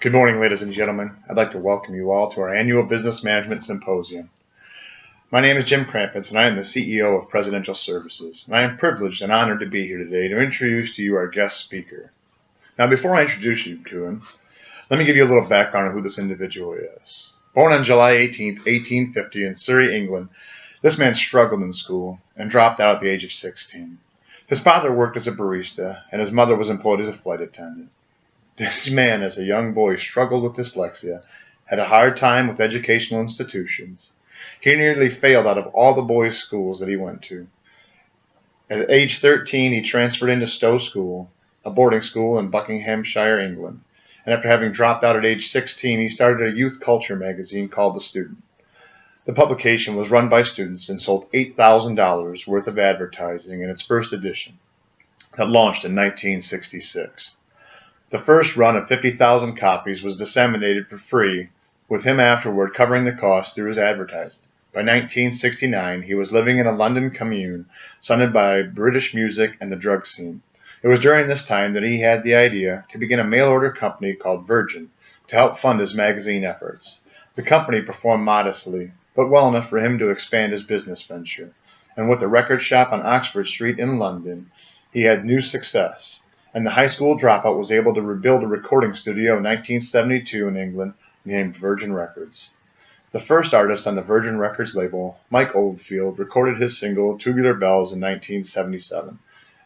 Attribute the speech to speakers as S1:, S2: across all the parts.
S1: Good morning, ladies and gentlemen. I'd like to welcome you all to our annual Business Management Symposium. My name is Jim Krampitz, and I am the CEO of Presidential Services, and I am privileged and honored to be here today to introduce to you our guest speaker. Now, before I introduce you to him, let me give you a little background on who this individual is. Born on July 18, 1850 in Surrey, England, this man struggled in school and dropped out at the age of 16. His father worked as a barista, and his mother was employed as a flight attendant. This man, as a young boy, struggled with dyslexia, had a hard time with educational institutions. He nearly failed out of all the boys' schools that he went to. At age 13, he transferred into Stowe School, a boarding school in Buckinghamshire, England. And after having dropped out at age 16, he started a youth culture magazine called The Student. The publication was run by students and sold $8,000 worth of advertising in its first edition that launched in 1966. The first run of 50,000 copies was disseminated for free, with him afterward covering the cost through his advertising. By 1969, he was living in a London commune, surrounded by British music and the drug scene. It was during this time that he had the idea to begin a mail-order company called Virgin to help fund his magazine efforts. The company performed modestly, but well enough for him to expand his business venture. And with a record shop on Oxford Street in London, he had new success. And the high school dropout was able to rebuild a recording studio in 1972 in England named Virgin Records. The first artist on the Virgin Records label, Mike Oldfield, recorded his single Tubular Bells in 1977.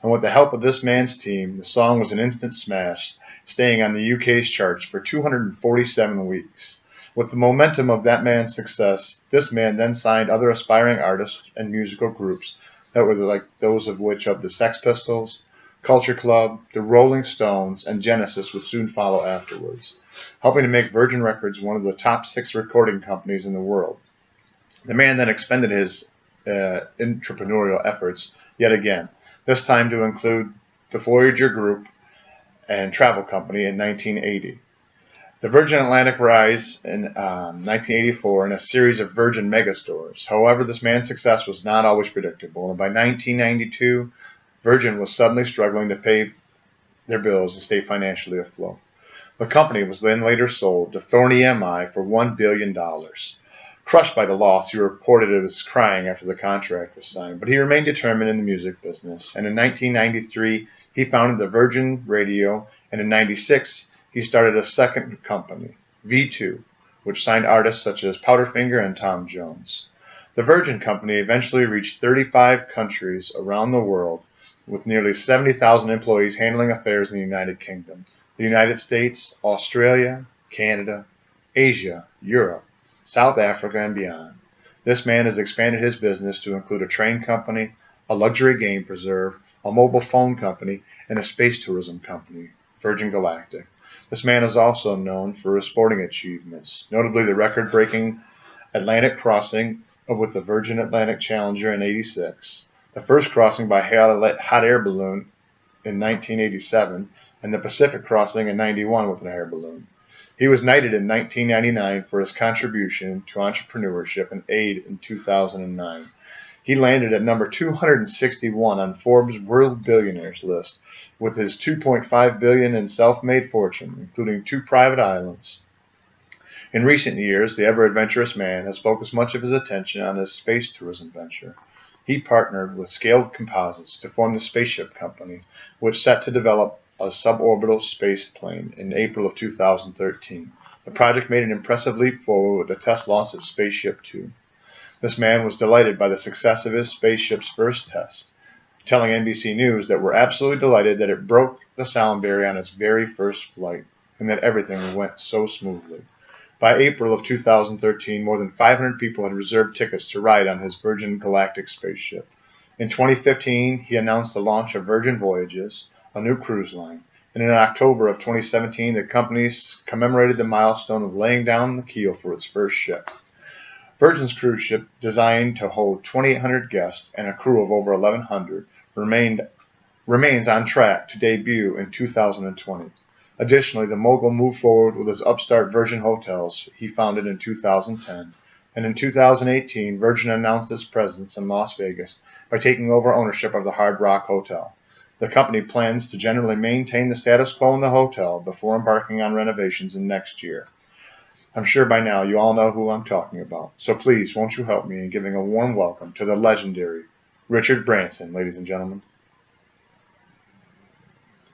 S1: And with the help of this man's team, the song was an instant smash, staying on the UK's charts for 247 weeks. With the momentum of that man's success, this man then signed other aspiring artists and musical groups that were like those of which of the Sex Pistols, Culture Club, the Rolling Stones, and Genesis would soon follow afterwards, helping to make Virgin Records one of the top 6 recording companies in the world. The man then expanded his entrepreneurial efforts yet again, this time to include the Voyager Group and Travel Company in 1980. The Virgin Atlantic rise in 1984 in a series of Virgin megastores. However, this man's success was not always predictable, and by 1992, Virgin was suddenly struggling to pay their bills and stay financially afloat. The company was then later sold to Thorny MI for $1 billion. Crushed by the loss, he reported it as crying after the contract was signed, but he remained determined in the music business, and in 1993 he founded the Virgin Radio, and in 1996 he started a second company, V2, which signed artists such as Powderfinger and Tom Jones. The Virgin Company eventually reached 35 countries around the world, with nearly 70,000 employees handling affairs in the United Kingdom, the United States, Australia, Canada, Asia, Europe, South Africa, and beyond. This man has expanded his business to include a train company, a luxury game preserve, a mobile phone company, and a space tourism company, Virgin Galactic. This man is also known for his sporting achievements, notably the record-breaking Atlantic crossing with the Virgin Atlantic Challenger in '86, the first crossing by hot air balloon in 1987, and the Pacific crossing in '91 with an air balloon. He was knighted in 1999 for his contribution to entrepreneurship and aid in 2009. He landed at number 261 on Forbes' World Billionaires list with his $2.5 billion in self-made fortune, including 2 private islands. In recent years, the ever-adventurous man has focused much of his attention on his space tourism venture. He partnered with Scaled Composites to form the Spaceship Company, which set to develop a suborbital space plane in April of 2013. The project made an impressive leap forward with the test launch of Spaceship Two. This man was delighted by the success of his spaceship's first test, telling NBC News that we're absolutely delighted that it broke the sound barrier on its very first flight, and that everything went so smoothly. By April of 2013, more than 500 people had reserved tickets to ride on his Virgin Galactic spaceship. In 2015, he announced the launch of Virgin Voyages, a new cruise line, and in October of 2017, the company commemorated the milestone of laying down the keel for its first ship. Virgin's cruise ship, designed to hold 2,800 guests and a crew of over 1,100, remains on track to debut in 2020. Additionally, the mogul moved forward with his upstart Virgin Hotels he founded in 2010, and in 2018, Virgin announced its presence in Las Vegas by taking over ownership of the Hard Rock Hotel. The company plans to generally maintain the status quo in the hotel before embarking on renovations in next year. I'm sure by now you all know who I'm talking about, so please won't you help me in giving a warm welcome to the legendary Richard Branson, ladies and gentlemen.